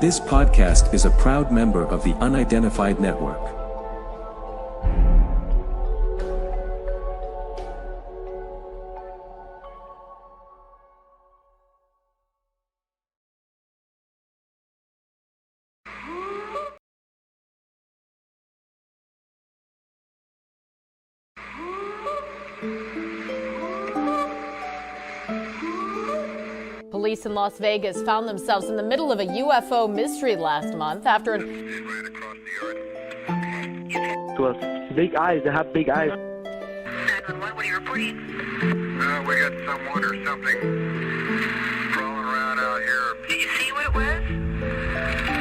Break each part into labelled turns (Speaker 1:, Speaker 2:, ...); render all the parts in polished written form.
Speaker 1: This podcast is a proud member of the Unidentified Network.
Speaker 2: Police in Las Vegas found themselves in the middle of a UFO mystery last month after
Speaker 3: To us, big eyes. They have big eyes.
Speaker 4: 911, what are you reporting?
Speaker 5: We got someone or something crawling around out here.
Speaker 4: Did you see what it was?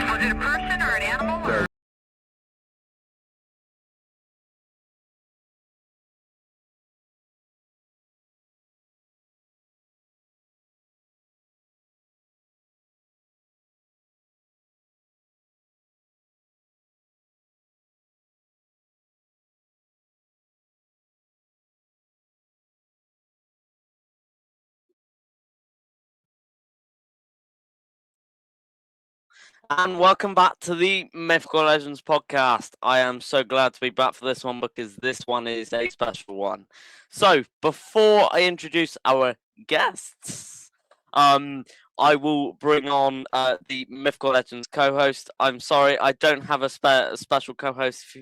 Speaker 4: Was it a person or an animal? Or?
Speaker 6: And welcome back to the Mythical Legends podcast. I am so glad to be back for this one because this one is a special one. So, before I introduce our guests, I will bring on the Mythical Legends co-host. I'm sorry, I don't have a special co-host for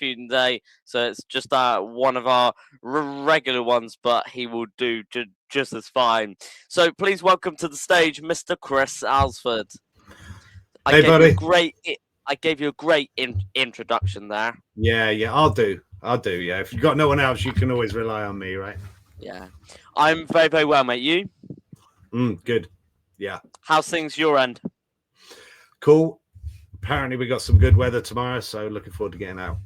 Speaker 6: you today, so it's just one of our regular ones, but he will do just as fine. So, please welcome to the stage, Mr. Chris Allsford.
Speaker 7: Hey, buddy.
Speaker 6: I gave you a great introduction there.
Speaker 7: Yeah, I'll do. Yeah, if you've got no one else, you can always rely on me, right?
Speaker 6: Yeah, I'm very, very well, mate. You?
Speaker 7: Good. Yeah.
Speaker 6: How's things your end?
Speaker 7: Cool. Apparently, we got some good weather tomorrow, so looking forward to getting out.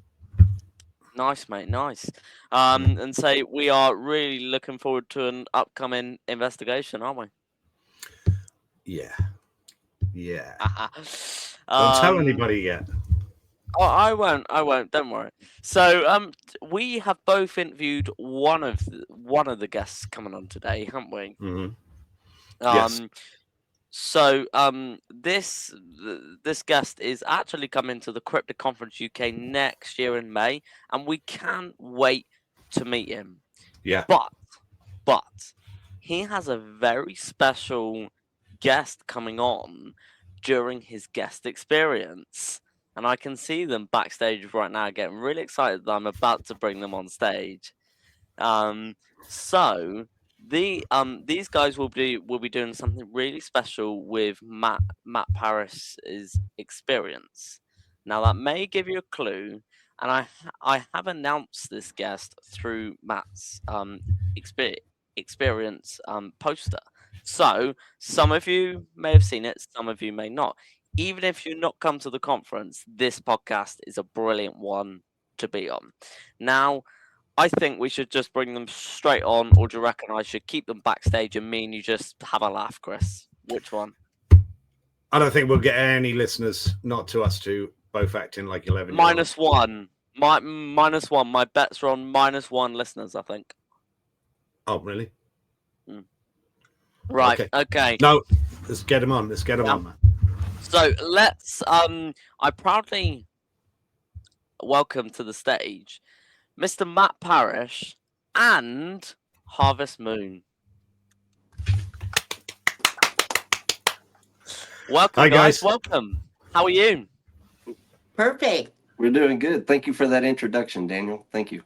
Speaker 6: Nice, mate. Nice. And say we are really looking forward to an upcoming investigation, aren't we?
Speaker 7: Yeah. Don't tell anybody yet.
Speaker 6: Oh, I won't. Don't worry. So, we have both interviewed one of the guests coming on today, haven't we?
Speaker 7: Mm-hmm. Yes.
Speaker 6: So, this guest is actually coming to the Cryptid Conference UK next year in May, and we can't wait to meet him.
Speaker 7: Yeah.
Speaker 6: But he has a very special guest coming on during his guest experience, and I can see them backstage right now getting really excited that I'm about to bring them on stage. So these guys will be doing something really special with Matt Parrish's experience. Now that may give you a clue, and I have announced this guest through Matt's experience poster. So some of you may have seen it, some of you may not. Even if you've not come to the conference, this podcast is a brilliant one to be on. Now, I think we should just bring them straight on, or do you reckon I should keep them backstage and me and you just have a laugh, Chris? Which one?
Speaker 7: I don't think we'll get any listeners, not to us two, both acting like 11.
Speaker 6: -1. -1. My bets are on -1 listeners, I think.
Speaker 7: Oh, really?
Speaker 6: Right. Okay.
Speaker 7: No, let's get them on. On, man.
Speaker 6: So let's. I proudly welcome to the stage Mr. Matt Parrish and Harvest Moon. Welcome,
Speaker 7: Hi, guys.
Speaker 6: Welcome. How are you?
Speaker 8: Perfect.
Speaker 9: We're doing good. Thank you for that introduction, Daniel. Thank you.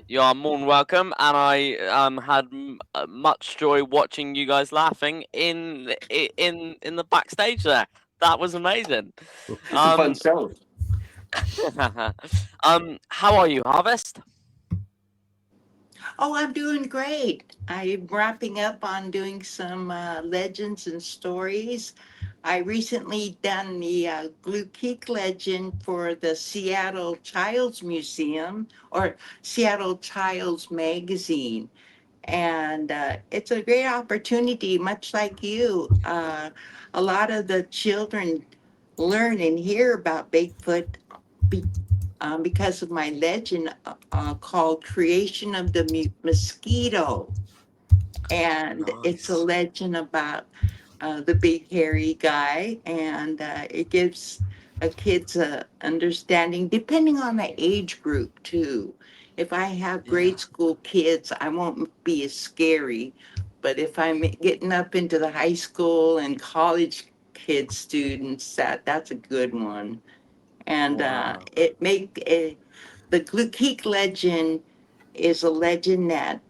Speaker 6: You are more than welcome, and I had much joy watching you guys laughing in the backstage there. That was amazing.
Speaker 9: It's a fun show.
Speaker 6: How are you, Harvest?
Speaker 8: Oh, I'm doing great. I'm wrapping up on doing some legends and stories. I recently done the Glue Peak legend for the Seattle Child's Museum or Seattle Child's Magazine. And it's a great opportunity, much like you. A lot of the children learn and hear about Bigfoot because of my legend called Creation of the Mosquito. And It's a legend about the big hairy guy, and it gives a kids a understanding depending on the age group too. If I have
Speaker 6: Yeah.
Speaker 8: grade school kids, I won't be as scary, but if I'm getting up into the high school and college kid students, that's a good one. And
Speaker 6: Wow.
Speaker 8: the Glukeek legend is a legend that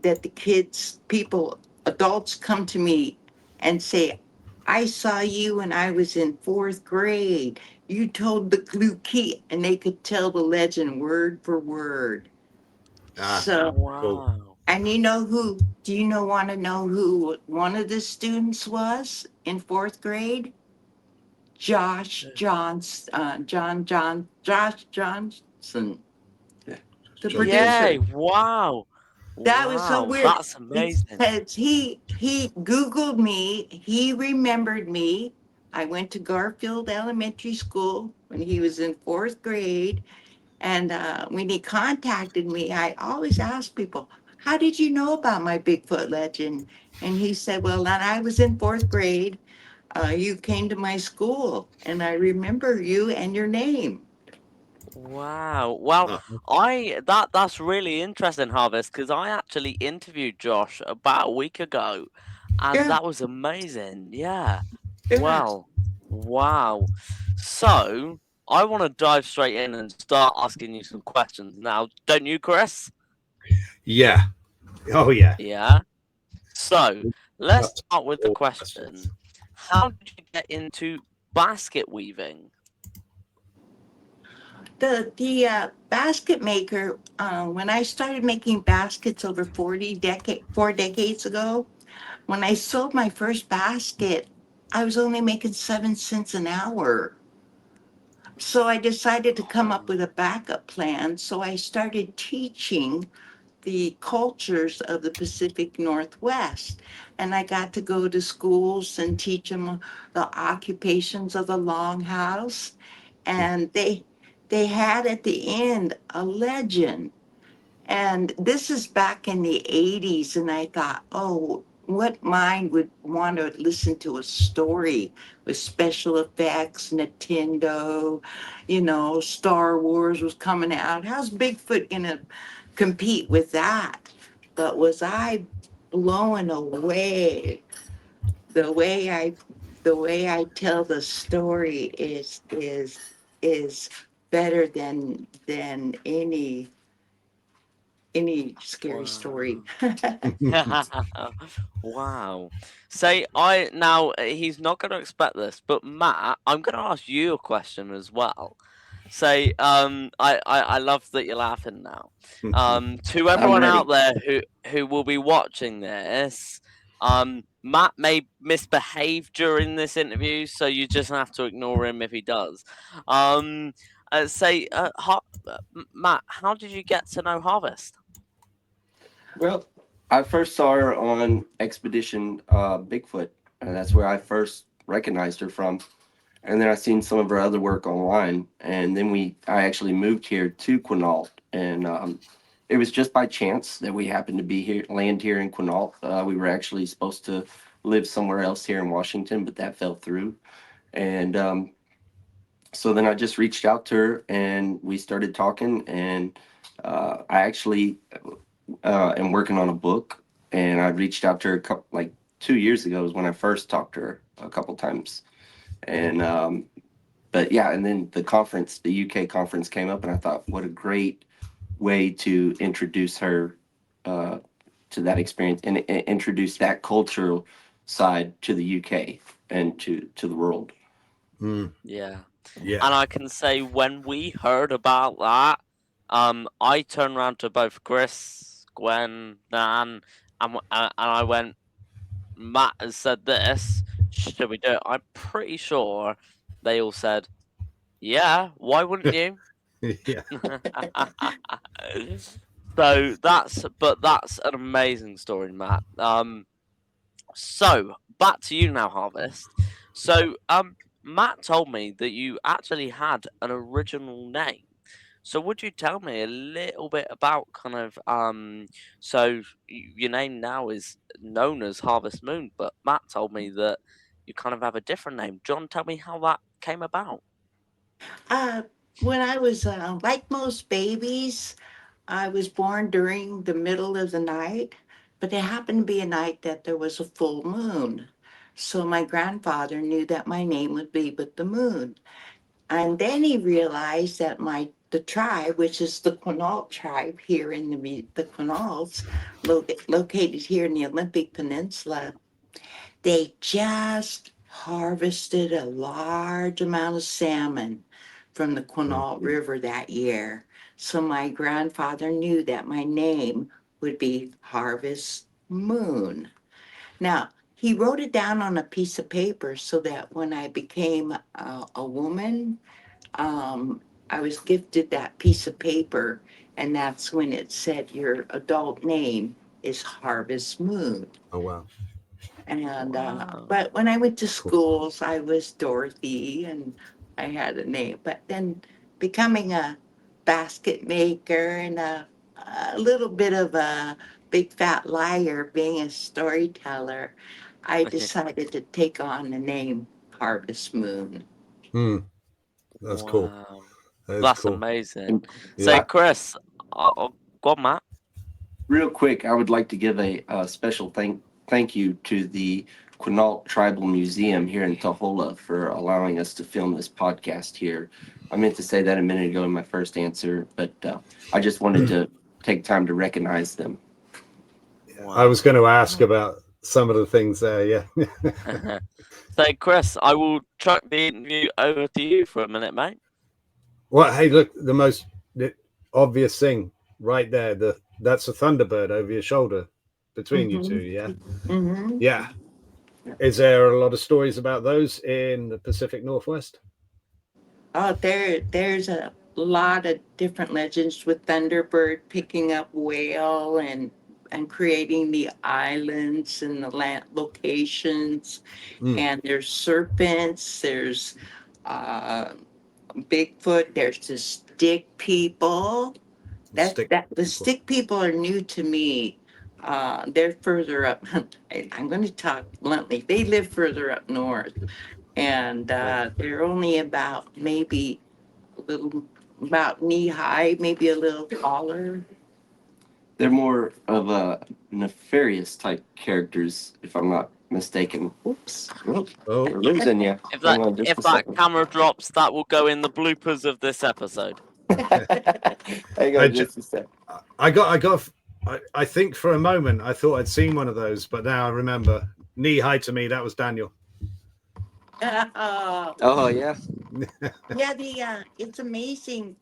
Speaker 8: the kids, people, adults come to me and say, I saw you when I was in fourth grade. You told the Glukeek, and they could tell the legend word for word.
Speaker 7: Ah,
Speaker 8: So,
Speaker 7: cool.
Speaker 6: Wow.
Speaker 8: and do you know, want to know who one of the students was in fourth grade? Josh Johnson, the
Speaker 7: Johnson.
Speaker 6: Yay.
Speaker 8: producer.
Speaker 6: Wow.
Speaker 8: That was so
Speaker 6: Wow.
Speaker 8: weird
Speaker 6: That's amazing.
Speaker 8: because he Googled me. He remembered me. I went to Garfield Elementary School when he was in fourth grade, and when he contacted me, I always ask people, "How did you know about my Bigfoot legend?" And he said, "Well, when I was in fourth grade, you came to my school, and I remember you and your name."
Speaker 6: Wow. Well,
Speaker 7: Oh,
Speaker 6: that's really interesting, Harvest, because I actually interviewed Josh about a week ago, and
Speaker 8: Yeah,
Speaker 6: that was amazing. Yeah.
Speaker 8: yeah.
Speaker 6: Well, wow. So I want to dive straight in and start asking you some questions now, don't you, Chris?
Speaker 7: yeah. Oh, yeah.
Speaker 6: Yeah. So let's
Speaker 7: That's
Speaker 6: start with the
Speaker 7: all questions.
Speaker 6: question. How did you get into basket weaving?
Speaker 8: The basket maker, when I started making baskets over 4 decades ago, when I sold my first basket, I was only making 7 cents an hour. So I decided to come up
Speaker 6: Wow.
Speaker 8: with a backup plan. So I started teaching the cultures of the Pacific Northwest. And I got to go to schools and teach them the occupations of the longhouse. And they had at the end a legend, and this is back in the 80s. And I thought, oh, what mind would want to listen to a story with special effects, Nintendo, Star Wars was coming out. How's Bigfoot going to compete with that? But was I blown away? The way I the way I tell the story is better than any scary story.
Speaker 6: Wow. Wow. Say, I now he's not going to expect this, but Matt, I'm going to ask you a question as well. Say, I love that you're laughing now. To
Speaker 9: I'm
Speaker 6: everyone out
Speaker 9: ready.
Speaker 6: there who will be watching this, Matt may misbehave during this interview, so you just have to ignore him if he does. Say, Matt, how did you get to know Harvest?
Speaker 9: Well, I first saw her on Expedition Bigfoot, and that's where I first recognized her from. And then I seen some of her other work online, and then I actually moved here to Quinault, and it was just by chance that we happened to be here, land here in Quinault. We were actually supposed to live somewhere else here in Washington, but that fell through. And so then I just reached out to her, and we started talking, and I actually am working on a book, and I reached out to her a couple, like 2 years ago is when I first talked to her a couple times, and but yeah, and then the conference, the UK conference came up, and I thought, what a great way to introduce her uh, to that experience and introduce that cultural side to the UK and to the world.
Speaker 7: Mm,
Speaker 6: Yeah.
Speaker 7: yeah.
Speaker 6: And I can say when we heard about that, I turned around to both Chris, Gwen, Nan, and I went, Matt has said this. Should we do it? I'm pretty sure they all said, yeah, why wouldn't you?
Speaker 7: Yeah.
Speaker 6: So that's an amazing story, Matt. So back to you now, Harvest. So Matt told me that you actually had an original name. So would you tell me a little bit about kind of so your name now is known as Harvest Moon, but Matt told me that you kind of have a different name. John, tell me how that came about.
Speaker 8: When I was like most babies, I was born during the middle of the night, but it happened to be a night that there was a full moon. So my grandfather knew that my name would be with the moon. And then he realized that the tribe, which is the Quinault tribe here in the Quinaults, located here in the Olympic Peninsula, they just harvested a large amount of salmon from the Quinault River that year. So my grandfather knew that my name would be Harvest Moon. Now, he wrote it down on a piece of paper so that when I became a woman, I was gifted that piece of paper, and that's when it said your adult name is Harvest Moon.
Speaker 7: Oh wow.
Speaker 8: And
Speaker 6: Wow.
Speaker 8: but when I went to schools, I was Dorothy, and I had a name. But then becoming a basket maker and a little bit of a big fat liar, being a storyteller, I decided to take on the name Harvest Moon.
Speaker 7: That's cool.
Speaker 6: Wow.
Speaker 7: That is
Speaker 6: That's
Speaker 7: cool.
Speaker 6: amazing.
Speaker 7: Yeah.
Speaker 6: So, Chris, go on, Matt.
Speaker 9: Real quick, I would like to give a special thank you to the Quinault Tribal Museum here in Tohola for allowing us to film this podcast here. I meant to say that a minute ago in my first answer, but I just wanted to take time to recognize them.
Speaker 7: I was going to ask about some of the things there. Yeah.
Speaker 6: So, Chris, I will chuck the interview over to you for a minute, mate.
Speaker 7: Well, hey, look, the obvious thing right there. That's a Thunderbird over your shoulder between you two. Yeah.
Speaker 8: Mm-hmm.
Speaker 7: Yeah. Is there a lot of stories about those in the Pacific Northwest?
Speaker 8: Oh, there's a lot of different legends with Thunderbird picking up whale and creating the islands and the land locations. And there's serpents, there's uh, Bigfoot, there's the stick people. The stick people are new to me. They're further up. I'm going to talk bluntly. They live further up north, and they're only about maybe a little about knee high, maybe a little taller.
Speaker 9: They're more of a nefarious type characters, if I'm not mistaken. Oops.
Speaker 7: Oh,
Speaker 9: We're losing you.
Speaker 6: If
Speaker 9: Hang on just
Speaker 6: if
Speaker 9: a
Speaker 6: that
Speaker 9: second.
Speaker 6: camera drops, that will go in the bloopers of this episode.
Speaker 9: Hang on just a second.
Speaker 7: I think for a moment I thought I'd seen one of those, but now I remember knee high to me. That was Daniel.
Speaker 9: Oh, yeah.
Speaker 8: Yeah, it's amazing.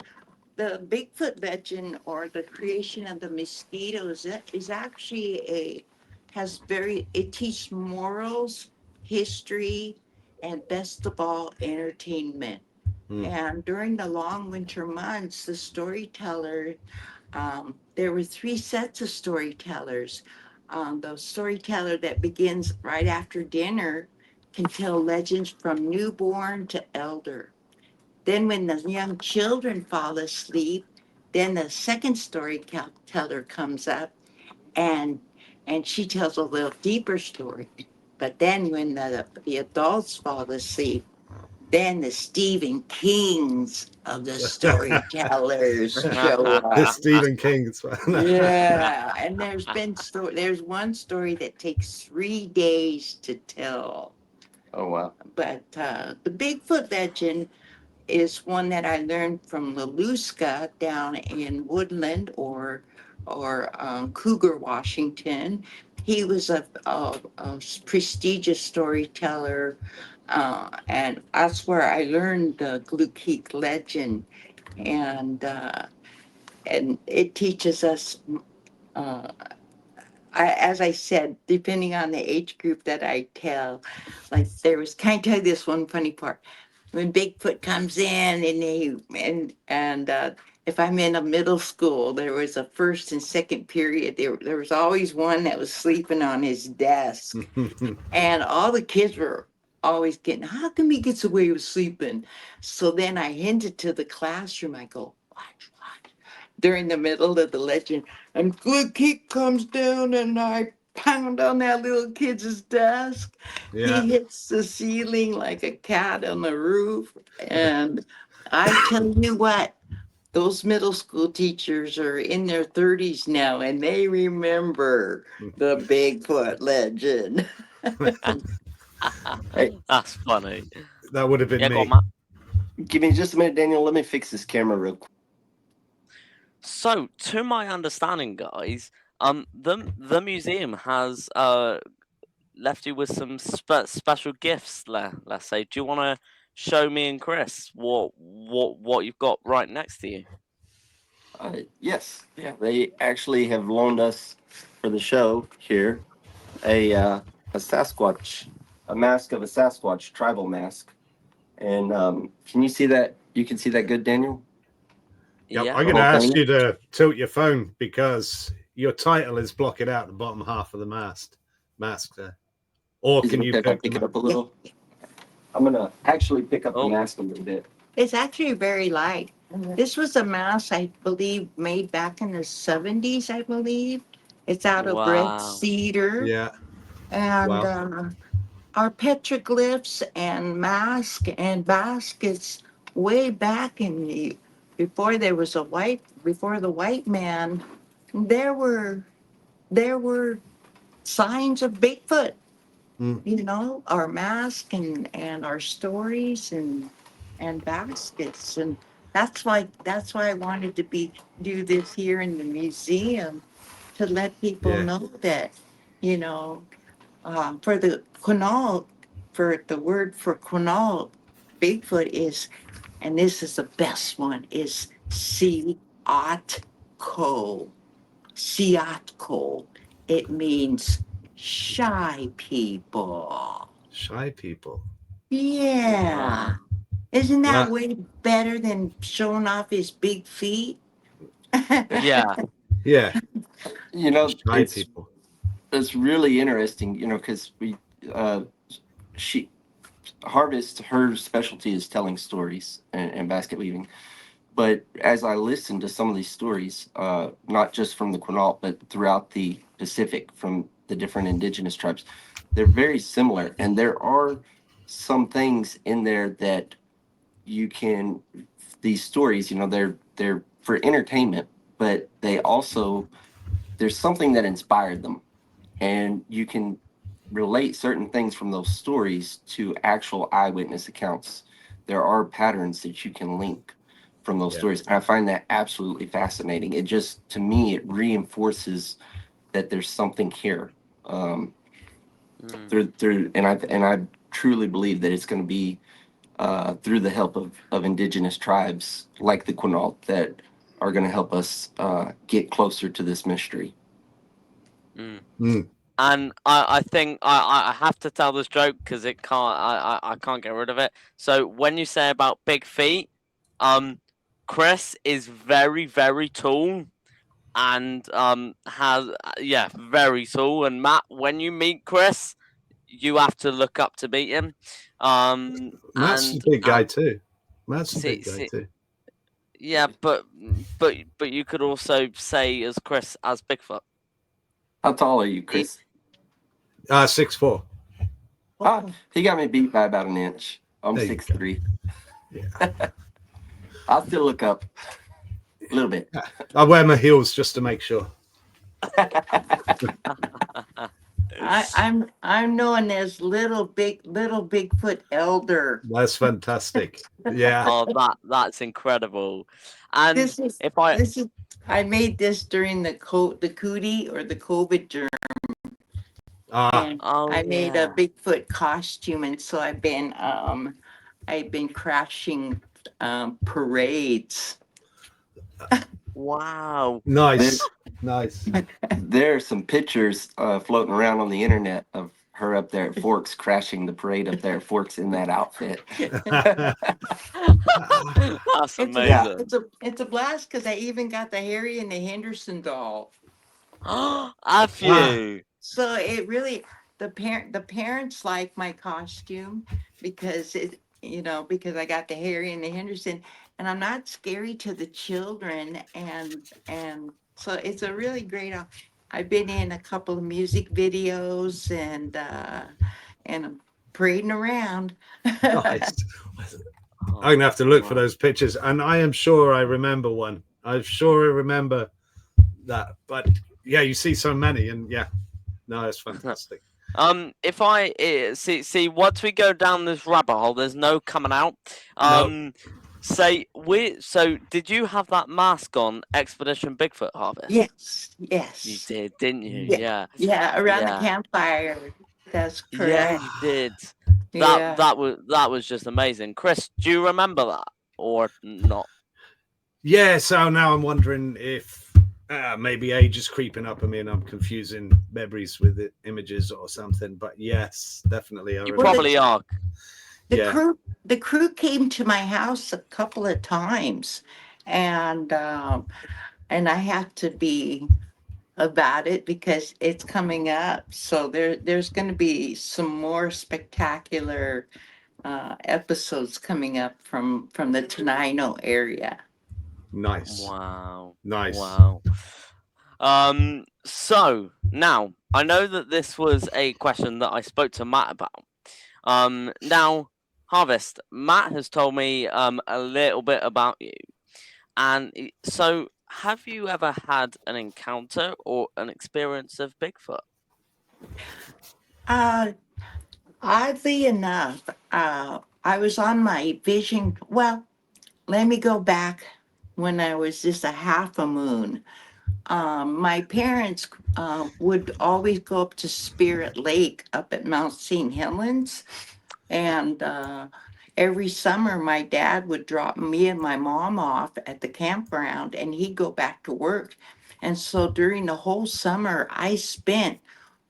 Speaker 8: The Bigfoot legend or the creation of the mosquitoes is actually it teaches morals, history, and best of all, entertainment. And during the long winter months, the storyteller, there were three sets of storytellers. The storyteller that begins right after dinner can tell legends from newborn to elder. Then when the young children fall asleep, then the second storyteller comes up and and she tells a little deeper story. But then when the adults fall asleep, then the Stephen Kings of the storytellers show
Speaker 7: The
Speaker 8: up.
Speaker 7: Stephen King.
Speaker 8: Yeah, and there's one story that takes 3 days to tell.
Speaker 9: Oh, wow.
Speaker 8: But the Bigfoot legend is one that I learned from Laluska down in Woodland or Cougar, Washington. He was a prestigious storyteller, and that's where I learned the Glukeek legend, and it teaches us. Uh, as I said, depending on the age group that I tell, like there was, can I tell you this one funny part? When Bigfoot comes in and if I'm in a middle school, there was a first and second period. There was always one that was sleeping on his desk, and all the kids were always getting, how come he gets away with sleeping? So then I hinted to the classroom. I go, watch during the middle of the legend, and Glukeek comes down and I pound on that little kid's desk.
Speaker 7: Yeah.
Speaker 8: He hits the ceiling like a cat on the roof. And I tell you what, those middle school teachers are in their 30s now and they remember the Bigfoot legend.
Speaker 9: Hey,
Speaker 6: That's funny.
Speaker 7: That would have been
Speaker 6: Yeah, go on,
Speaker 7: me.
Speaker 6: Matt.
Speaker 9: give me just a minute, Daniel. Let me fix this camera real quick.
Speaker 6: So, to my understanding, guys, the museum has left you with some special gifts. Let's say, do you want to show me and Chris what you've got right next to you?
Speaker 9: Yes, yeah, they actually have loaned us for the show here a Sasquatch, a mask of a Sasquatch, tribal mask. And can you see that? You can see that good, Daniel?
Speaker 7: Yep.
Speaker 6: Yeah.
Speaker 7: I'm
Speaker 9: The
Speaker 7: going to
Speaker 9: whole
Speaker 7: ask
Speaker 9: thing?
Speaker 7: you to tilt your phone because your title is blocking out the bottom half of the mask there. Or
Speaker 9: Is it
Speaker 7: can you
Speaker 9: okay if I
Speaker 7: pick
Speaker 9: pick
Speaker 7: them
Speaker 9: it
Speaker 7: up?
Speaker 9: up a little? I'm gonna actually pick up the
Speaker 6: Oh,
Speaker 9: mask a little bit.
Speaker 8: It's actually very light. This was a mouse, I believe, made back in the 70s, I believe. It's out of red
Speaker 6: wow.
Speaker 8: cedar.
Speaker 7: Yeah.
Speaker 8: And
Speaker 7: Wow.
Speaker 8: our petroglyphs and masks and baskets way back in the before there was before the white man, there were signs of Bigfoot.
Speaker 7: Mm.
Speaker 8: You know, our mask and our stories and baskets, and that's why I wanted to do this here in the museum to let people
Speaker 7: Yeah.
Speaker 8: know that, you know, for the Quinault, for the word for Quinault, Bigfoot is, and this is the best one, is Siatko. Siatko. It means shy people.
Speaker 7: Shy people.
Speaker 8: Yeah.
Speaker 6: Wow.
Speaker 8: Isn't that
Speaker 7: That,
Speaker 8: way better than showing off his big feet?
Speaker 6: Yeah.
Speaker 7: yeah.
Speaker 9: You know,
Speaker 7: Shy people.
Speaker 9: it's really interesting. You know, because uh, she Harvest, her specialty is telling stories and basket weaving. But as I listen to some of these stories, not just from the Quinault, but throughout the Pacific, from the different indigenous tribes, they're very similar. And there are some things in there that you can, these stories, you know, they're for entertainment, but they also, there's something that inspired them. And you can relate certain things from those stories to actual eyewitness accounts. There are patterns that you can link from those
Speaker 7: Yeah.
Speaker 9: stories. And I find that absolutely fascinating. It just, to me, it reinforces that there's something here.
Speaker 6: Mm.
Speaker 9: And I truly believe that it's going to be through the help of indigenous tribes like the Quinault that are going to help us get closer to this mystery.
Speaker 6: Mm.
Speaker 7: Mm.
Speaker 6: And I think I have to tell this joke because it can't I can't get rid of it. So when you say about big feet, Chris is very very tall and has yeah very tall. And Matt, when you meet Chris, you have to look up to meet him.
Speaker 7: Matt's a
Speaker 6: And
Speaker 7: big guy too. Matt's a
Speaker 6: see
Speaker 7: big guy
Speaker 6: see
Speaker 7: too.
Speaker 6: yeah, but you could also say as Chris as Bigfoot.
Speaker 9: How tall are you, Chris?
Speaker 7: 6'4".
Speaker 9: Ah, he got me beat by about an inch. I'm
Speaker 7: There you
Speaker 9: 6'3".
Speaker 7: Yeah.
Speaker 9: I'll still look up a little bit.
Speaker 7: I wear my heels just to make sure.
Speaker 8: I'm known as little Bigfoot elder.
Speaker 7: That's fantastic. Yeah.
Speaker 6: Oh, that's incredible. And
Speaker 8: This is
Speaker 6: if I
Speaker 8: this is I made this during the cootie or the COVID germ,
Speaker 7: Ah,
Speaker 8: and
Speaker 6: oh
Speaker 8: I made a
Speaker 6: yeah.
Speaker 8: Bigfoot costume, and so I've been crashing parades.
Speaker 6: Wow.
Speaker 9: There,
Speaker 7: nice. Nice.
Speaker 9: there are some pictures floating around on the internet of her up there at Forks crashing the parade up there at Forks in that outfit.
Speaker 6: That's
Speaker 8: It's a
Speaker 9: Yeah.
Speaker 6: amazing.
Speaker 8: it's a blast because I even got the Harry and the Henderson doll.
Speaker 6: Have
Speaker 7: Ah,
Speaker 6: you?
Speaker 8: So it really the parents like my costume because because I got the Harry and the Henderson, and I'm not scary to the children, and so it's a really great I've been in a couple of music videos and I'm parading around.
Speaker 7: Nice.
Speaker 6: Oh,
Speaker 7: I'm gonna have to look for
Speaker 6: wow.
Speaker 7: those pictures, and I am sure I remember one. I'm sure I remember that. But yeah, you see so many, and yeah, no, it's fantastic.
Speaker 6: If I see once we go down this rabbit hole, there's no coming out.
Speaker 7: No.
Speaker 6: So did you have that mask on Expedition Bigfoot Harvest?
Speaker 8: Yes,
Speaker 6: You
Speaker 8: yes.
Speaker 6: did, didn't you?
Speaker 8: Yeah,
Speaker 6: Yeah,
Speaker 8: yeah, around the
Speaker 6: yeah,
Speaker 8: campfire. That's
Speaker 6: yeah.
Speaker 8: correct.
Speaker 6: You did.
Speaker 8: Yeah.
Speaker 6: That was just amazing. Chris, do you remember that or not?
Speaker 7: Yeah, so now I'm wondering if maybe age is creeping up on me and I'm confusing memories with images or something. But yes, definitely. I
Speaker 6: You
Speaker 8: Well,
Speaker 7: remember.
Speaker 6: probably are.
Speaker 8: the
Speaker 7: Yeah,
Speaker 8: crew the crew came to my house a couple of times, and I have to be about it because it's coming up. So there's going to be some more spectacular episodes coming up from the Tenino area.
Speaker 7: nice.
Speaker 6: Wow.
Speaker 7: Nice.
Speaker 6: Wow. So now I know that this was a question that I spoke to Matt about. Now, Harvest, Matt has told me a little bit about you, and so have you ever had an encounter or an experience of Bigfoot?
Speaker 8: Uh, Oddly enough, I was on my vision. Well, let me go back when I was just a half a moon. My parents would always go up to Spirit Lake up at Mount St. Helens. And every summer, my dad would drop me and my mom off at the campground and he'd go back to work. And so during the whole summer, I spent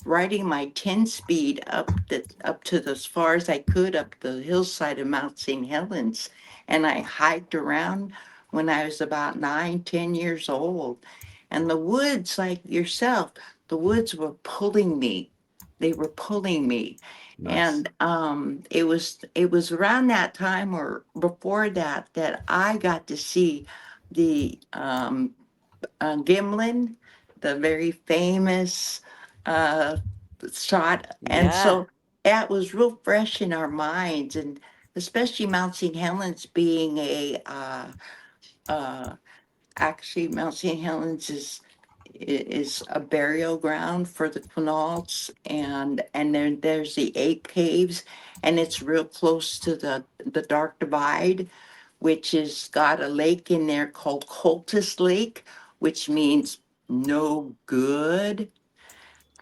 Speaker 8: riding my 10 speed up to as far as I could up the hillside of Mount St. Helens. And I hiked around when I was about 9, 10 years old. And the woods, like yourself, the woods were pulling me. They were pulling me.
Speaker 7: Nice.
Speaker 8: And it was around that time or before that that I got to see the Gimlin, the very famous uh, shot. And
Speaker 6: Yeah.
Speaker 8: so that was real fresh in our minds, and especially Mount St. Helens being uh, actually Mount St. Helens is a burial ground for the Quinaults, and then there's the Ape Caves, and it's real close to the Dark Divide, which has got a lake in there called Cultus Lake, which means no good.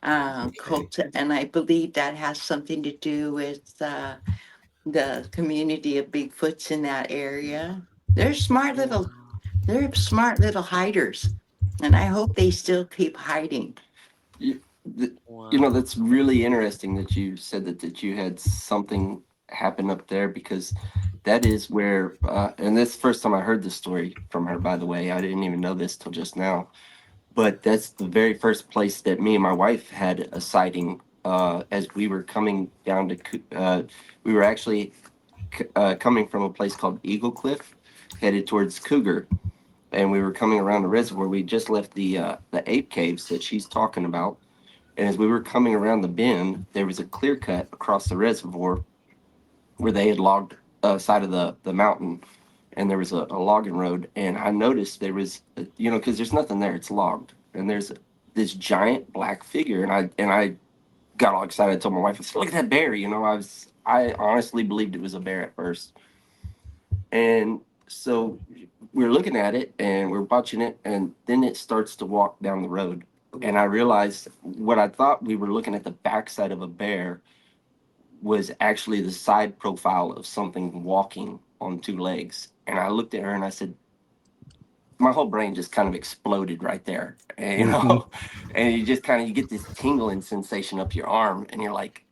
Speaker 7: Okay.
Speaker 8: And I believe that has something to do with the community of Bigfoots in that area. They're smart little,
Speaker 6: Wow.
Speaker 8: they're smart little hiders, and I hope they still keep hiding.
Speaker 9: You,
Speaker 6: Wow.
Speaker 9: that's really interesting that you said that you had something happen up there because that is where, and this first time I heard this story from her, by the way, I didn't even know this till just now, but that's the very first place that me and my wife had a sighting as we were coming down to, we were actually coming from a place called Eagle Cliff, headed towards Cougar, and we were coming around the reservoir. We just left the ape caves that she's talking about, and as we were coming around the bend, there was a clear cut across the reservoir where they had logged side of the mountain, and there was a logging road. And I noticed there was, because there's nothing there, it's logged, and there's this giant black figure, and I got all excited. I told my wife, I said, "Look at that bear!" I honestly believed it was a bear at first, and so we're looking at it and we're watching it, and then it starts to walk down the road. And I realized what I thought we were looking at the backside of a bear was actually the side profile of something walking on two legs. And I looked at her and I said, my whole brain just kind of exploded right there. And,
Speaker 7: Mhm.
Speaker 9: and you just kind of you get this tingling sensation up your arm, and you're like,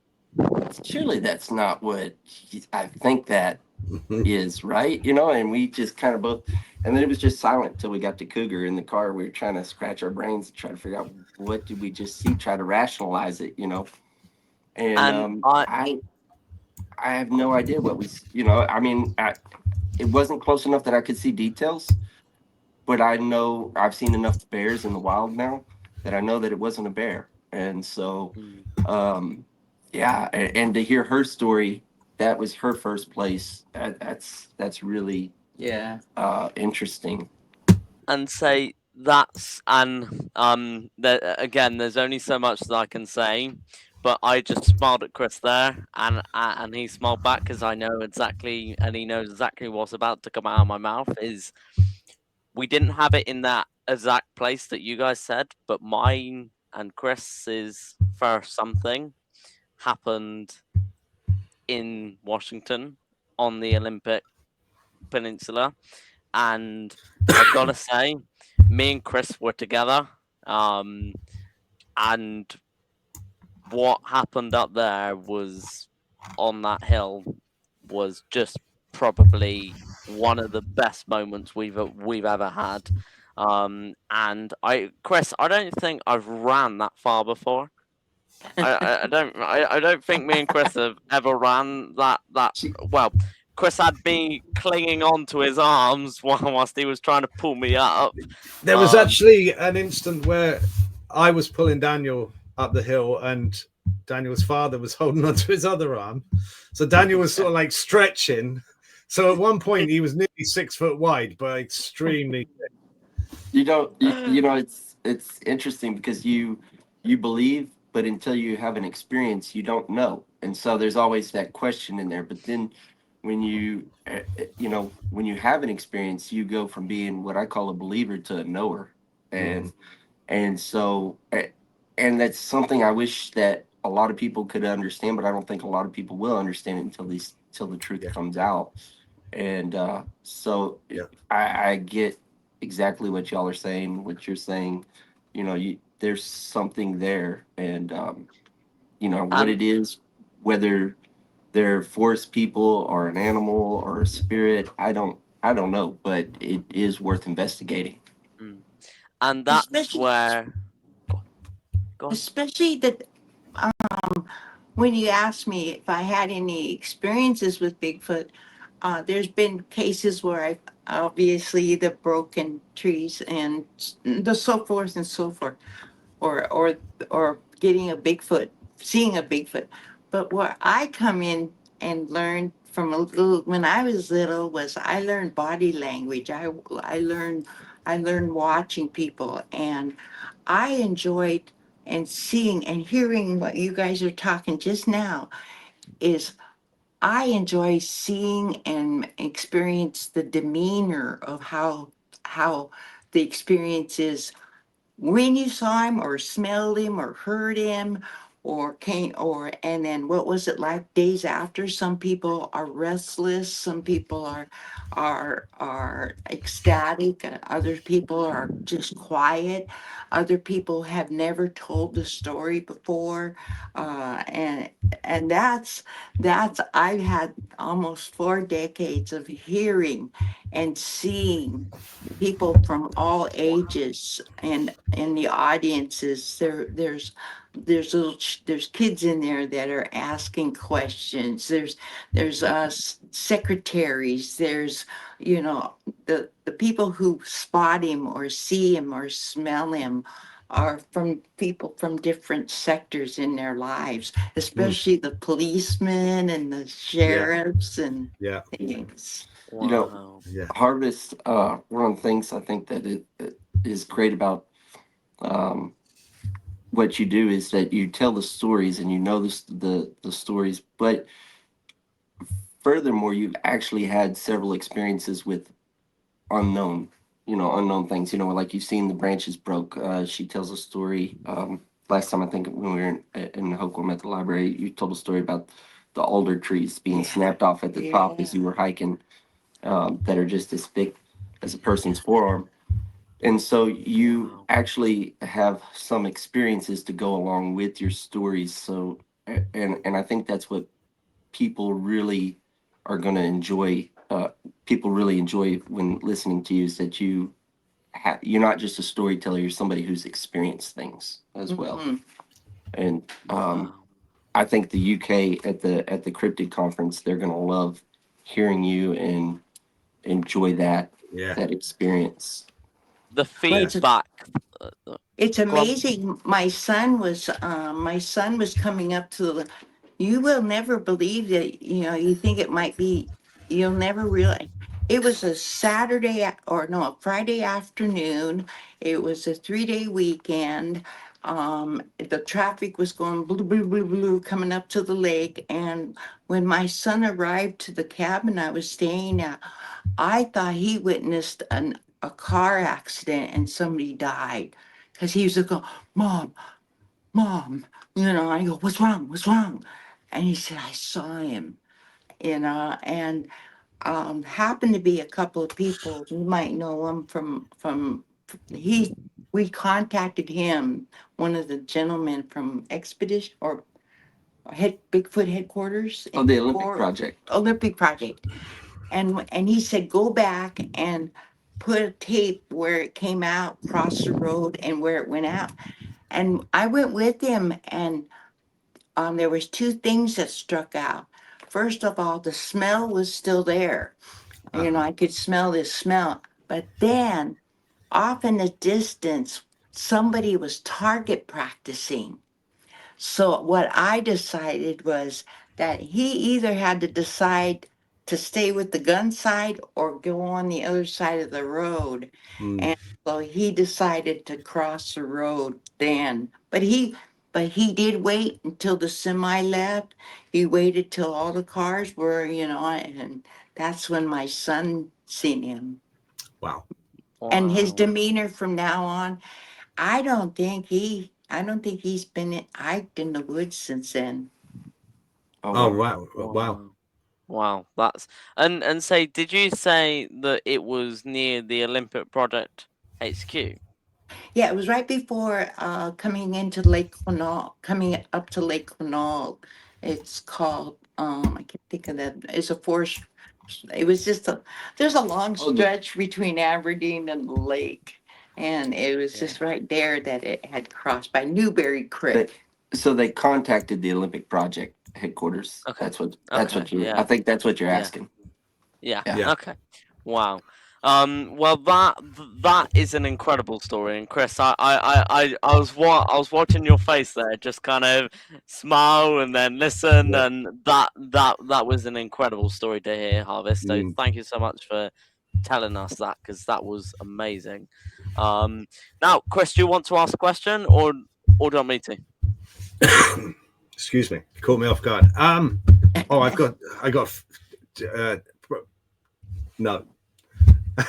Speaker 9: surely that's not what I think that is, right? And we just kind of both, and then it was just silent until we got to Cougar in the car. We were trying to scratch our brains to try to figure out what did we just see, try to rationalize it. And
Speaker 6: And I
Speaker 9: I have no idea what we, I mean, it wasn't close enough that I could see details, but I know I've seen enough bears in the wild now that I know that it wasn't a bear. And so,
Speaker 6: Mm.
Speaker 9: yeah, and to hear her story, that was her first place. That's really interesting.
Speaker 6: And say that's again, there's only so much that I can say, but I just smiled at Chris there, and he smiled back because I know exactly, and he knows exactly what's about to come out of my mouth. Is we didn't have it in that exact place that you guys said, but mine and Chris's first something happened in Washington on the Olympic Peninsula, and I've got to say, me and Chris were together, and what happened up there was on that hill was just probably one of the best moments we've ever had. And Chris, I don't think I've ran that far before. I don't think me and Chris have ever ran that
Speaker 9: She,
Speaker 6: well. Chris had me clinging on to his arms whilst he was trying to pull me up.
Speaker 7: There was actually an instant where I was pulling Daniel up the hill and Daniel's father was holding onto his other arm. So Daniel was sort of like stretching. So at one point he was nearly 6 foot wide, but extremely.
Speaker 9: you know, it's interesting because you believe, but until you have an experience, you don't know. And so there's always that question in there. But then when when you have an experience, you go from being what I call a believer to a knower. And and so and that's something I wish that a lot of people could understand, but I don't think a lot of people will understand it until the truth comes out. And so I get exactly what y'all are saying, what you're saying. There's something there, and what
Speaker 6: and
Speaker 9: it is, whether they're forest people or an animal or a spirit, I don't know, but it is worth investigating.
Speaker 6: mm, and that's
Speaker 8: Especially,
Speaker 6: where go on.
Speaker 8: especially that when you asked me if I had any experiences with Bigfoot, there's been cases where I obviously the broken trees and the so forth and so forth, or getting a Bigfoot, seeing a Bigfoot. But where I come in and learn from a little when I was little was I learned body language. I learned watching people, and I enjoyed and seeing and hearing what you guys are talking just now is I enjoy seeing and experience the demeanor of how the experience is when you saw him or smelled him or heard him or came or and then what was it like days after. Some people are restless, some people are ecstatic, other people are just quiet, other people have never told the story before, and that's I've had almost 4 decades of hearing and seeing people from all ages and in the audiences. There's kids in there that are asking questions. There's secretaries. There's the people who spot him or see him or smell him are from people from different sectors in their lives, especially the policemen and the sheriffs and
Speaker 7: Yeah.
Speaker 8: things.
Speaker 9: You know,
Speaker 6: Wow.
Speaker 9: Harvest, one of the things I think that it is great about um, what you do is that you tell the stories and you know the stories, but furthermore, you've actually had several experiences with unknown, unknown things. Like you've seen the branches broke. She tells a story. Last time I think when we were in Hoquiam at the library, you told a story about the alder trees being snapped off at the top as you were hiking, that are just as thick as a person's forearm. And so you
Speaker 6: Wow.
Speaker 9: actually have some experiences to go along with your stories. So, and I think that's what people really are going to enjoy. People really enjoy when listening to you is that you're not just a storyteller. You're somebody who's experienced things as well.
Speaker 8: Mhm.
Speaker 9: And
Speaker 6: Wow.
Speaker 9: I think the UK at the Cryptid Conference, they're going to love hearing you and enjoy that
Speaker 7: Yeah.
Speaker 9: experience.
Speaker 6: The
Speaker 8: Well, it's a
Speaker 6: feedback
Speaker 8: It's
Speaker 6: Go on.
Speaker 8: amazing. My son was coming up to the. You will never believe that. You think it might be. You'll never realize. It was a a Friday afternoon. It was a 3-day weekend. The traffic was going blue, blue, blue, blue, coming up to the lake. And when my son arrived to the cabin I was staying at, I thought he witnessed a car accident and somebody died because he was like, Mom, Mom, I go, what's wrong? What's wrong? And he said, I saw him, and happened to be a couple of people. You might know him he, we contacted him, one of the gentlemen from Expedition or Bigfoot headquarters.
Speaker 9: Oh, the Olympic Project.
Speaker 8: Olympic Project. And he said, go back and put a tape where it came out, cross the road, and where it went out. And I went with him, and there was two things that struck out. First of all, the smell was still there. I could smell this smell. But then, off in the distance, somebody was target practicing. So what I decided was that he either had to decide to stay with the gun side or go on the other side of the road. And so he decided to cross the road then. But he did wait until the semi left. He waited till all the cars were, and that's when my son seen him.
Speaker 7: Wow.
Speaker 8: And his
Speaker 6: Wow.
Speaker 8: demeanor from now on, I don't think he's been hiked in the woods since then.
Speaker 7: Oh, wow. Wow.
Speaker 6: Wow, that's and say, did you say that it was near the Olympic Project HQ?
Speaker 8: Yeah, it was right before coming into Lake Quinault, coming up to Lake Quinault. It's called I can't think of that. It's a forest. It was there's a long stretch between Aberdeen and the lake, and it was just right there that it had crossed by Newberry Creek.
Speaker 9: So they contacted the Olympic Project headquarters.
Speaker 6: Okay.
Speaker 9: That's
Speaker 6: Okay,
Speaker 9: what you.
Speaker 6: yeah.
Speaker 9: I think that's what you're
Speaker 6: Yeah.
Speaker 9: asking.
Speaker 6: Yeah.
Speaker 9: Yeah.
Speaker 6: Okay. Wow. Well, that is an incredible story. And Chris, I was watching your face there, just kind of smile and then listen,
Speaker 7: Yeah.
Speaker 6: and that was an incredible story to hear, Harvest. So thank you so much for telling us that, because that was amazing. Now, Chris, do you want to ask a question, or do you want me to?
Speaker 7: Excuse me, caught me off guard. I got no.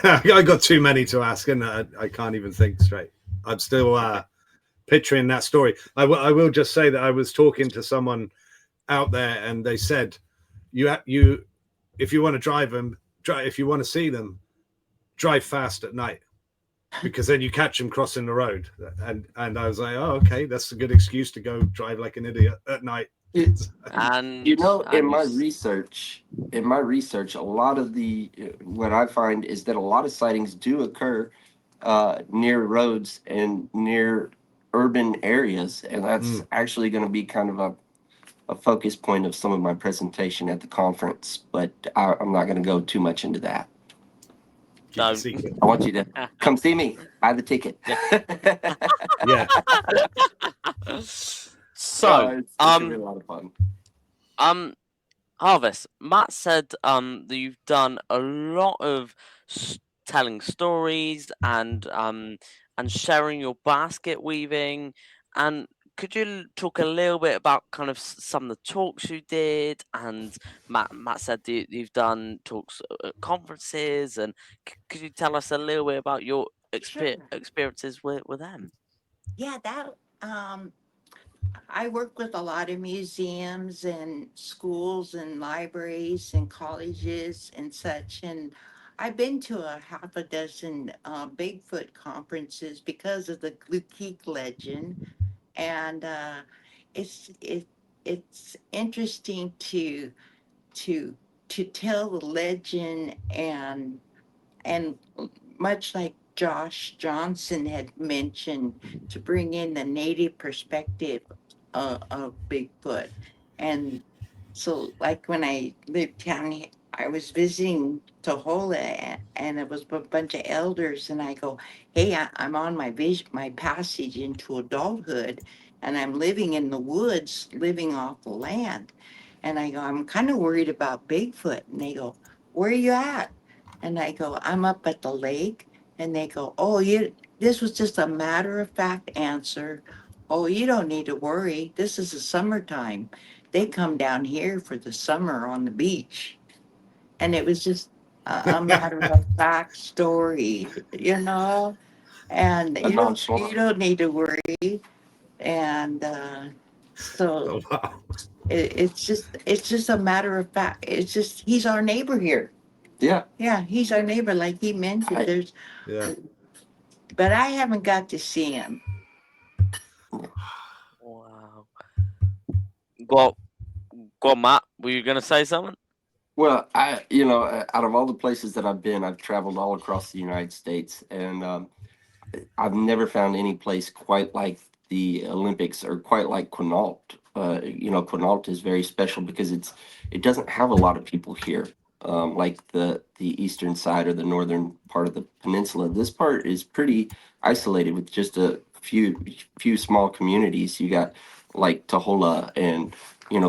Speaker 7: I got too many to ask, and I can't even think straight. I'm still picturing that story. I will just say that I was talking to someone out there, and they said, you if you want to drive them, if you want to see them, drive fast at night, because then you catch them crossing the road. And I was like, oh, okay, that's a good excuse to go drive like an idiot at night.
Speaker 6: And
Speaker 9: in my research, a lot of what I find is that a lot of sightings do occur near roads and near urban areas, and that's actually going to be kind of a focus point of some of my presentation at the conference. But I'm not going to go too much into that.
Speaker 6: No.
Speaker 9: I want you to come see me. Buy the ticket.
Speaker 7: Yeah.
Speaker 6: So,
Speaker 9: it's gonna be a lot of fun.
Speaker 6: Harvest, Matt said that you've done a lot of telling stories and sharing your basket weaving, and could you talk a little bit about kind of some of the talks you did? And Matt said that you've done talks at conferences, and could you tell us a little bit about your experiences with them?
Speaker 8: Yeah, I work with a lot of museums and schools and libraries and colleges and such. And I've been to a half a dozen Bigfoot conferences because of the Quinault legend. And it's interesting to tell the legend, and much like Josh Johnson had mentioned, to bring in the native perspective of Bigfoot. And so, like when I lived down here, I was visiting Tohola, and it was a bunch of elders, and I go, "Hey, I'm on my passage into adulthood, and I'm living in the woods, living off the land." And I go, "I'm kind of worried about Bigfoot." And they go, "Where are you at?" And I go, "I'm up at the lake." And they go, "Oh, this was just a matter of fact answer. Oh, you don't need to worry. This is the summertime. They come down here for the summer on the beach." And it was just a matter of fact story, and
Speaker 9: A
Speaker 8: you don't need to worry. And so
Speaker 7: Oh, wow.
Speaker 8: it's just a matter of fact. It's just he's our neighbor here.
Speaker 9: Yeah.
Speaker 8: Yeah, he's our neighbor, like he mentioned.
Speaker 7: Yeah.
Speaker 8: But I haven't got to see him.
Speaker 6: Wow. Go, go on, Matt. Were you gonna say something?
Speaker 9: Well, out of all the places that I've been, I've traveled all across the United States, and I've never found any place quite like the Olympics or quite like Quinault. Quinault is very special because it doesn't have a lot of people here, like the eastern side or the northern part of the peninsula. This part is pretty isolated with just a few small communities. You got like Tohola and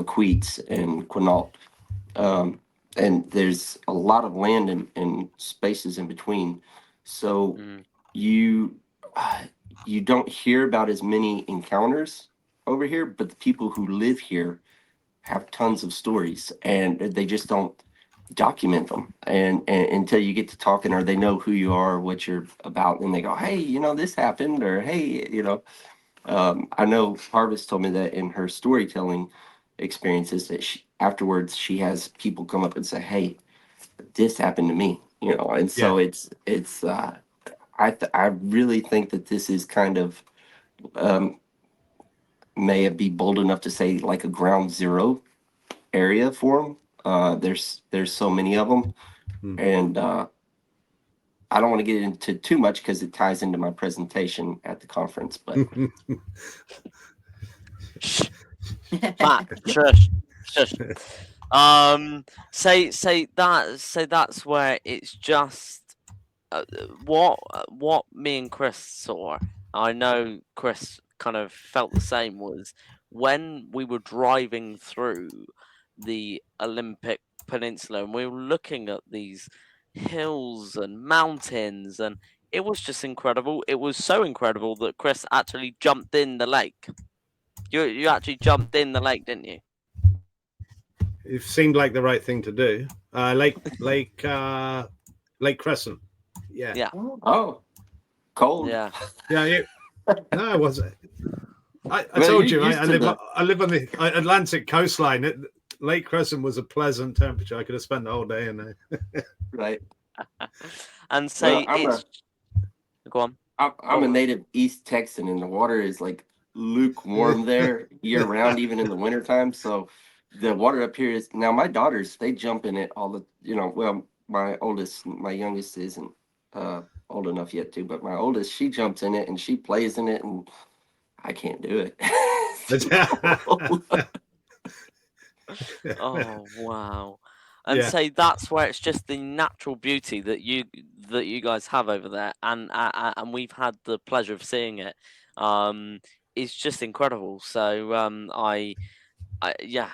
Speaker 9: Queets and Quinault. And there's a lot of land and spaces in between. So
Speaker 6: Mm.
Speaker 9: you you don't hear about as many encounters over here, but the people who live here have tons of stories, and they just don't document them. And until you get to talking, or they know who you are, or what you're about, and they go, "Hey, this happened," or "Hey, I know Harvest told me that in her storytelling experiences that afterwards she has people come up and say, "Hey, this happened to me," and so
Speaker 7: Yeah.
Speaker 9: it's I really think that this is kind of um, may it be bold enough to say like a ground zero area for them. There's so many of them,
Speaker 7: Hmm.
Speaker 9: and I don't want to get into too much because it ties into my presentation at the conference. But
Speaker 6: Matt, shush, shush. Say that's where it's just what me and Chris saw. I know Chris kind of felt the same. Was when we were driving through the Olympic Peninsula and we were looking at these hills and mountains, and it was just incredible. It was so incredible that Chris actually jumped in the lake. You actually jumped in the lake, didn't you?
Speaker 7: It seemed like the right thing to do. Lake Crescent. Yeah.
Speaker 6: Yeah,
Speaker 9: oh, cold.
Speaker 6: yeah.
Speaker 7: Yeah. No, it wasn't. I
Speaker 9: Well,
Speaker 7: told
Speaker 9: you're
Speaker 7: you
Speaker 9: used to the
Speaker 7: I live on the Atlantic coastline. Lake Crescent was a pleasant temperature. I could have spent the whole day in there.
Speaker 9: right.
Speaker 6: And
Speaker 9: Well,
Speaker 6: say it's go on.
Speaker 9: I'm a native East Texan, and the water is like lukewarm there year round, even in the wintertime. So the water up here is now my daughters, they jump in it all well, my youngest isn't old enough yet to, but my oldest, she jumps in it and she plays in it, and I can't do it.
Speaker 6: Oh wow. And
Speaker 7: Yeah.
Speaker 6: say that's where it's just the natural beauty that you guys have over there, and we've had the pleasure of seeing it. It's just incredible. So yeah,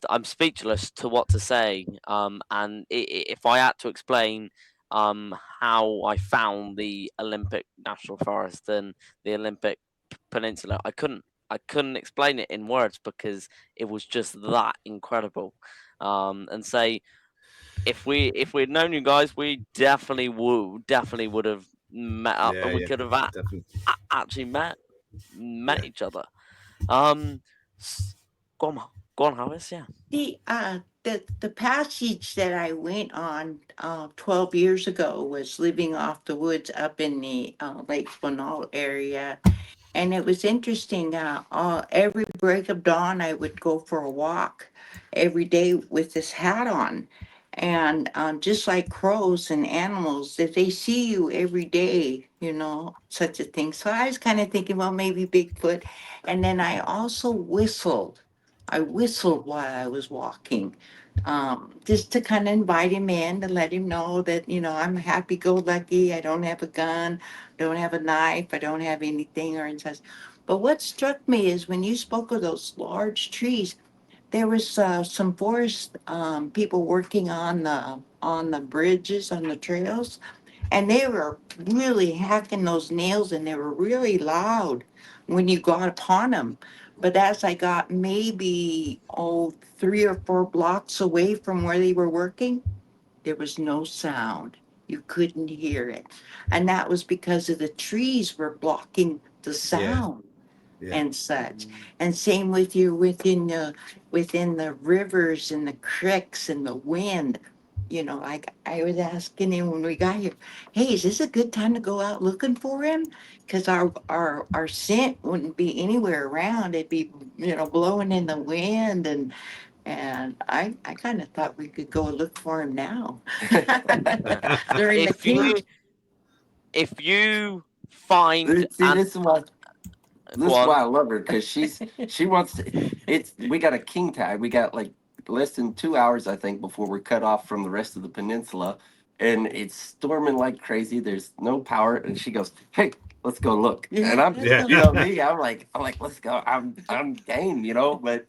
Speaker 6: I'm speechless to what to say. And if I had to explain how I found the Olympic National Forest and the Olympic Peninsula, I couldn't explain it in words because it was just that incredible. And say if we'd known you guys, we definitely would have met up, and we
Speaker 7: Yeah.
Speaker 6: could have
Speaker 7: Definitely.
Speaker 6: actually met
Speaker 7: Yeah.
Speaker 6: each other. Um, go on, go on, Harris. Yeah.
Speaker 8: The passage that I went on 12 years ago was living off the woods up in the Lake Quinault area. And it was interesting. Every break of dawn, I would go for a walk every day with this hat on. And just like crows and animals, if they see you every day, such a thing. So I was kind of thinking, well, maybe Bigfoot. And then I also whistled. I whistled while I was walking. just to kind of invite him in to let him know that, I'm happy-go-lucky. I don't have a gun, don't have a knife, I don't have anything or such. But what struck me is when you spoke of those large trees, there was some forest people working on the bridges, on the trails, and they were really hacking those nails, and they were really loud when you got upon them. But as I got maybe 3 or 4 blocks away from where they were working, there was no sound. You couldn't hear it, and that was because of the trees were blocking the
Speaker 7: Yeah.
Speaker 8: sound
Speaker 7: Yeah.
Speaker 8: and such. And same with you within the rivers and the creeks and the wind. Like I was asking him when we got here, hey, is this a good time to go out looking for him? Because our scent wouldn't be anywhere around. It'd be, blowing in the wind, and I kind of thought we could go look for him now
Speaker 6: Yeah.
Speaker 8: during the
Speaker 6: If you
Speaker 8: peak.
Speaker 6: if you find
Speaker 9: See,
Speaker 6: an
Speaker 9: this
Speaker 6: go
Speaker 9: is why
Speaker 6: on.
Speaker 9: I love her, because she wants to. We got a king tide. We got like less than 2 hours, I think, before we're cut off from the rest of the peninsula, and it's storming like crazy. There's no power, and she goes, "Hey, let's go look." And
Speaker 8: Yeah,
Speaker 9: I'm,
Speaker 8: let's
Speaker 7: Yeah.
Speaker 8: go.
Speaker 9: me, I'm like, let's go. I'm game, but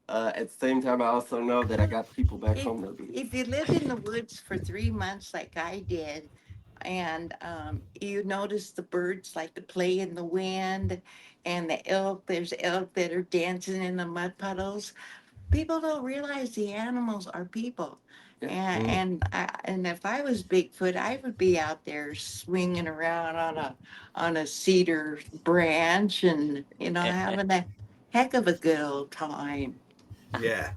Speaker 9: at the same time, I also know that I got people back
Speaker 8: If
Speaker 9: home that'll be.
Speaker 8: if you lived in the woods for 3 months like I did, and you notice the birds like to play in the wind, and there's elk that are dancing in the mud puddles. People don't realize the animals are people.
Speaker 9: Yeah.
Speaker 8: And if I was Bigfoot, I would be out there swinging around on a cedar branch, and having a heck of a good old time.
Speaker 7: Yeah.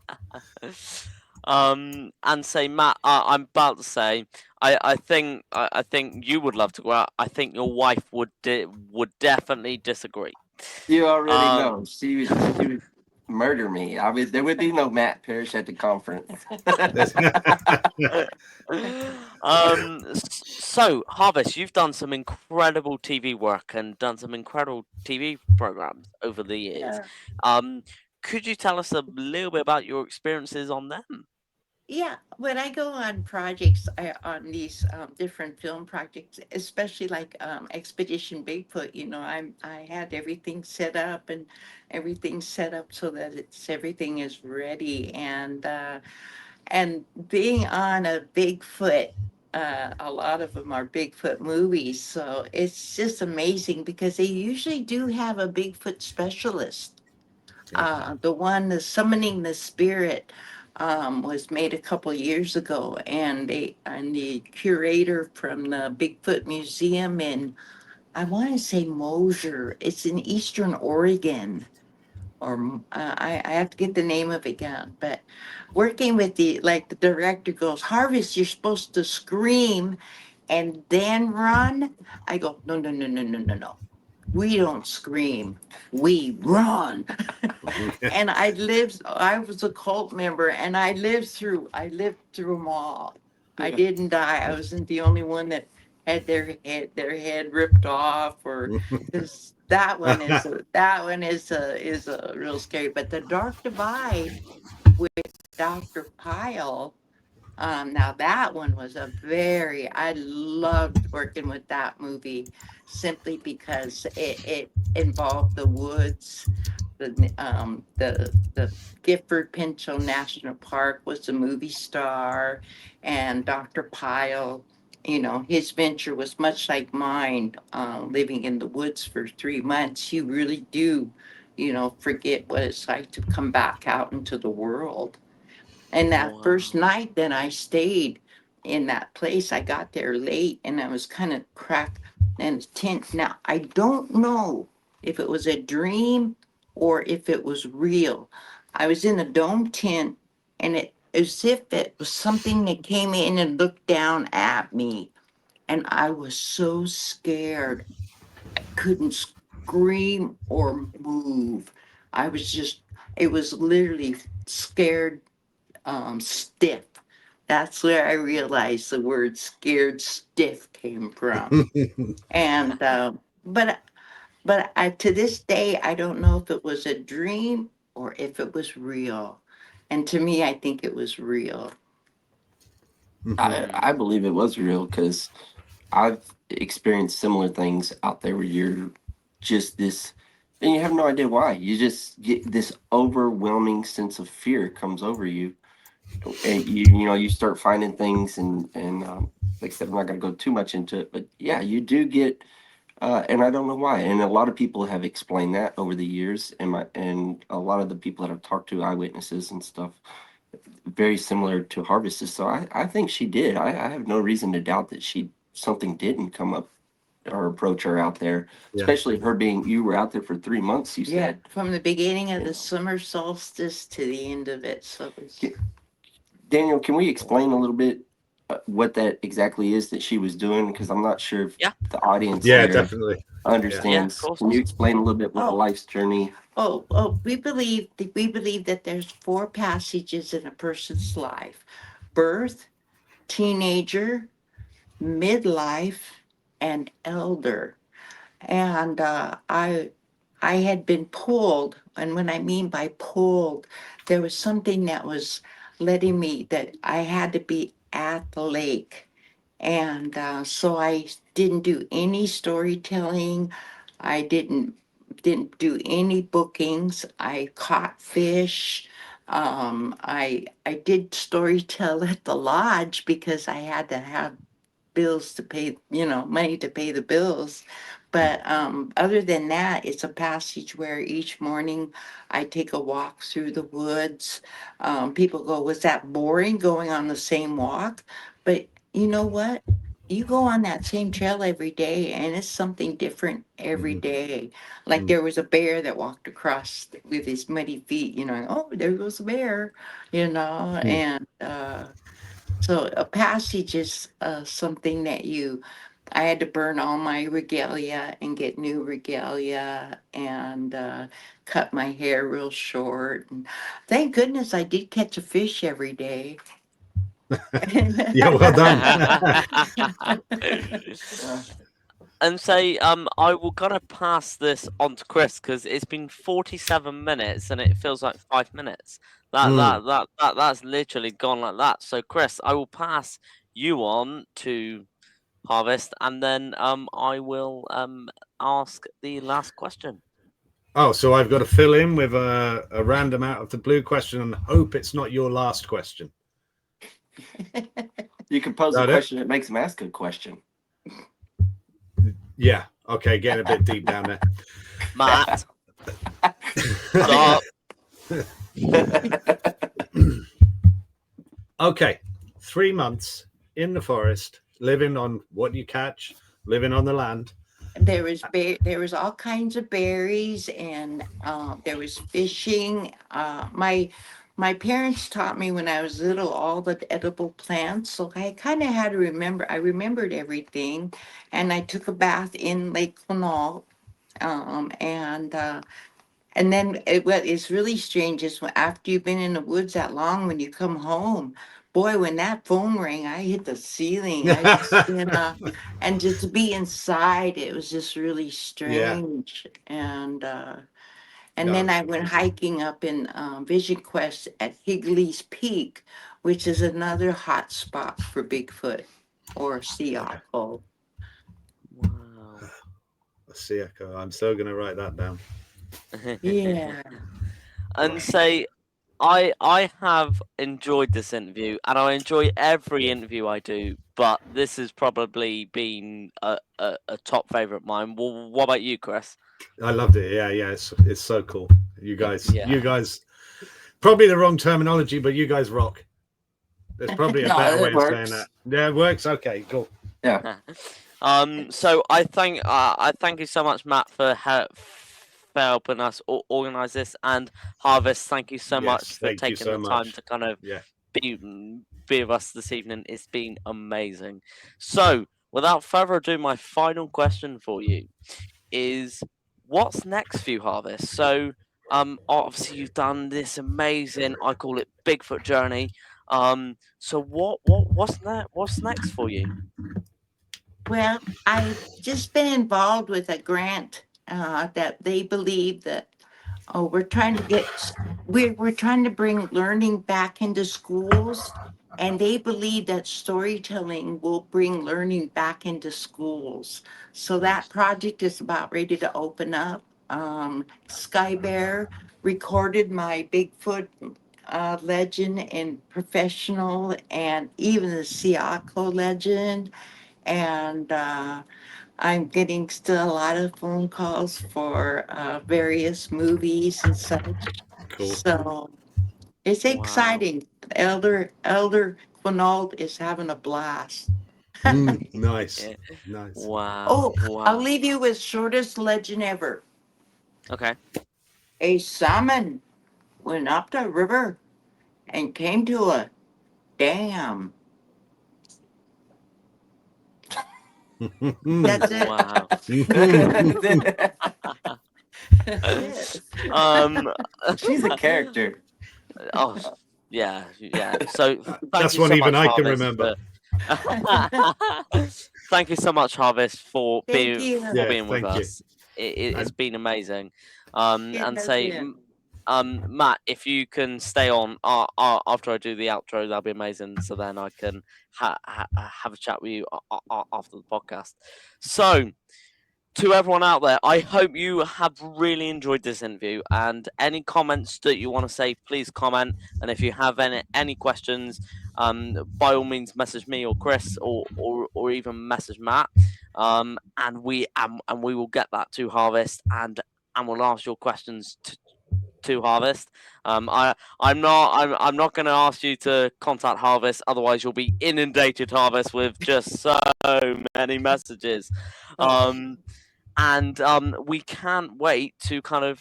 Speaker 6: And say, Matt, I'm about to say, I think you would love to go out. I think your wife would definitely disagree.
Speaker 9: You already
Speaker 6: Um,
Speaker 9: know she would murder me. I mean, there would be no Matt Parrish at the conference.
Speaker 7: That's-
Speaker 6: so Harvest, you've done some incredible TV work and done some incredible TV programs over the years.
Speaker 8: Yeah.
Speaker 6: Could you tell us a little bit about your experiences on them?
Speaker 8: Yeah, when I go on projects, on these different film projects, especially like Expedition Bigfoot, I had everything set up, and everything set up so that everything is ready, and being on a Bigfoot. A lot of them are Bigfoot movies, so it's just amazing because they usually do have a Bigfoot specialist. The one, the Summoning the Spirit, was made a couple years ago, and the curator from the Bigfoot Museum in, I want to say Mosier, it's in Eastern Oregon, or I have to get the name of it down, but working with the director goes, Harvest, you're supposed to scream and then run. I go, no, no, no, no, no, no, no. We don't scream, we run. And I was a cult member, and I lived through them all. I didn't die. I wasn't the only one that had their head ripped off, or this that one is a real scary. But the Dark Divide with Dr. Pyle, now that one was I loved working with that movie, simply because it involved the woods. The Gifford Pinchot National Park was the movie star, and Dr. Pyle, his venture was much like mine, living in the woods for 3 months. You really do, forget what it's like to come back out into the world. And that first
Speaker 6: Wow.
Speaker 8: night that I stayed in that place, I got there late, and I was kind of cracked in the tent. Now, I don't know if it was a dream or if it was real. I was in a dome tent, and it as if it was something that came in and looked down at me. And I was so scared. I couldn't scream or move. It was literally scared, stiff. That's where I realized the word scared stiff came from. And but to this day, I don't know if it was a dream or if it was real. And to me, I think it was real.
Speaker 9: I believe it was real because I've experienced similar things out there where you're just this, and you have no idea why. You just get this overwhelming sense of fear comes over you, and you start finding things, and like I said, I'm not going to go too much into it, but yeah, you do get, and I don't know why. And a lot of people have explained that over the years, and a lot of the people that I've talked to, eyewitnesses and stuff, very similar to Harvest's. So I think she did. I have no reason to doubt that something didn't come up or approach her out there,
Speaker 7: Yeah.
Speaker 9: especially her being, you were out there for 3 months, you
Speaker 8: Yeah,
Speaker 9: said.
Speaker 8: from the beginning of
Speaker 9: Yeah.
Speaker 8: the summer solstice to the end of it. So it was,
Speaker 9: Daniel, can we explain a little bit what that exactly is that she was doing? Because I'm not sure if
Speaker 6: Yeah.
Speaker 9: the audience
Speaker 7: Yeah,
Speaker 9: there
Speaker 7: definitely.
Speaker 9: understands.
Speaker 6: Yeah, of course.
Speaker 9: Can you explain a little bit what
Speaker 8: Oh.
Speaker 9: life's journey?
Speaker 8: we believe that there's 4 passages in a person's life: birth, teenager, midlife, and elder. And I had been pulled, and when I mean by pulled, there was something that was letting me that I had to be at the lake. And so I didn't do any storytelling. I didn't do any bookings. I caught fish. I did storytell at the lodge because I had to have bills to pay, money to pay the bills. But other than that, it's a passage where each morning I take a walk through the woods. People go, was that boring going on the same walk? But you know what? You go on that same trail every day and it's something different every
Speaker 7: Mhm.
Speaker 8: day. Like there was a bear that walked across with his muddy feet, oh, there goes a bear, and so a passage is something that I had to burn all my regalia and get new regalia and cut my hair real short. And thank goodness I did catch a fish every day.
Speaker 7: Yeah, well done.
Speaker 6: And say, I will kind of pass this on to Chris because it's been 47 minutes and it feels like 5 minutes. That's literally gone like that. So, Chris, I will pass you on to Harvest, and then I will ask the last question.
Speaker 7: Oh, so I've got to fill in with a random out of the blue question and hope it's not your last question.
Speaker 9: You can pose a
Speaker 7: Got it?
Speaker 9: question that makes them ask a question.
Speaker 7: Yeah. Okay, getting a bit deep down there.
Speaker 6: Matt, stop.
Speaker 7: Okay, 3 months in the forest, living on what you catch, living on the land.
Speaker 8: There was all kinds of berries, and there was fishing. My parents taught me when I was little all the edible plants, so I kind of had to remember. I remembered everything, and I took a bath in Lake Quinault, and then what is really strange is after you've been in the woods that long, when you come home, boy, when that phone rang, I hit the ceiling. And just to be inside, it was just really strange. And
Speaker 7: No,
Speaker 8: then
Speaker 7: it's
Speaker 8: I went
Speaker 7: amazing.
Speaker 8: hiking up in Vision Quest at Higley's Peak, which is another hot spot for Bigfoot or sea otter.
Speaker 6: Wow.
Speaker 7: Sea echo. I'm still going to write that down.
Speaker 8: Yeah.
Speaker 6: And say, I have enjoyed this interview, and I enjoy every interview I do, but this has probably been a top favorite of mine. Well, what about you, Chris?
Speaker 7: I loved it. Yeah, it's so cool. You guys, probably the wrong terminology, but you guys rock. There's probably a better way of saying that. Yeah, it works. Okay, cool.
Speaker 9: Yeah.
Speaker 6: So I thank you so much, Matt, for helping us organize this, and Harvest, thank you so much for
Speaker 7: thank you
Speaker 6: taking
Speaker 7: so
Speaker 6: the time
Speaker 7: much.
Speaker 6: to kind of
Speaker 7: Yeah.
Speaker 6: be with us this evening. It's been amazing. So, without further ado, my final question for you is, what's next for you, Harvest? So, obviously you've done this amazing, I call it Bigfoot journey. So what's next for you?
Speaker 8: Well, I've just been involved with a grant that they believe that Oh, we're trying to bring learning back into schools, and they believe that storytelling will bring learning back into schools. So that project is about ready to open up. Sky Bear recorded my Bigfoot legend and professional, and even the Siako legend, and I'm getting still a lot of phone calls for various movies and such.
Speaker 7: Cool.
Speaker 8: So it's
Speaker 6: Wow.
Speaker 8: exciting. Elder Quinault is having a blast.
Speaker 7: Nice.
Speaker 6: Yeah.
Speaker 7: Nice.
Speaker 6: Wow.
Speaker 8: Oh, I'll
Speaker 6: Wow.
Speaker 8: leave you with shortest legend ever.
Speaker 6: Okay.
Speaker 8: A salmon went up the river and came to a dam. That's it.
Speaker 6: Wow.
Speaker 8: Yes.
Speaker 9: She's a character.
Speaker 6: Oh, yeah, yeah. So thank
Speaker 7: That's
Speaker 6: you
Speaker 7: one
Speaker 6: so
Speaker 7: even
Speaker 6: much,
Speaker 7: I can
Speaker 6: Harvest.
Speaker 7: remember.
Speaker 6: Thank you so much, Harvest, for
Speaker 8: Thank
Speaker 6: being
Speaker 8: you.
Speaker 7: Yeah,
Speaker 6: with
Speaker 7: thank you.
Speaker 6: us. It's
Speaker 7: And-
Speaker 6: been amazing.
Speaker 8: It
Speaker 6: And
Speaker 8: has
Speaker 6: say,
Speaker 8: been.
Speaker 6: Matt, if you can stay on after I do the outro, that'll be amazing. So then I can have a chat with you after the podcast. So, to everyone out there, I hope you have really enjoyed this interview. And any comments that you want to say, please comment. And if you have any questions, by all means, message me or Chris or even message Matt. And we will get that to Harvest and we'll ask your questions to Harvest. I'm not going to ask you to contact Harvest, otherwise you'll be inundated, Harvest, with just so many messages. And we can't wait to kind of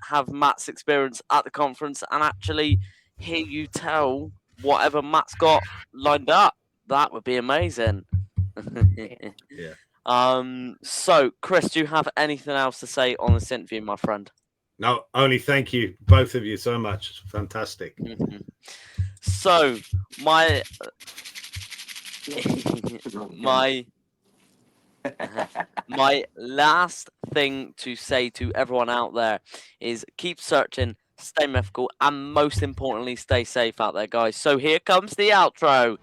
Speaker 6: have Matt's experience at the conference and actually hear you tell whatever Matt's got lined up. That would be amazing.
Speaker 7: Yeah.
Speaker 6: So, Chris, do you have anything else to say on this interview, my friend?
Speaker 7: No, only thank you, both of you, so much. Fantastic.
Speaker 6: So, my my last thing to say to everyone out there is keep searching, stay mythical, and most importantly, stay safe out there, guys. So here comes the outro.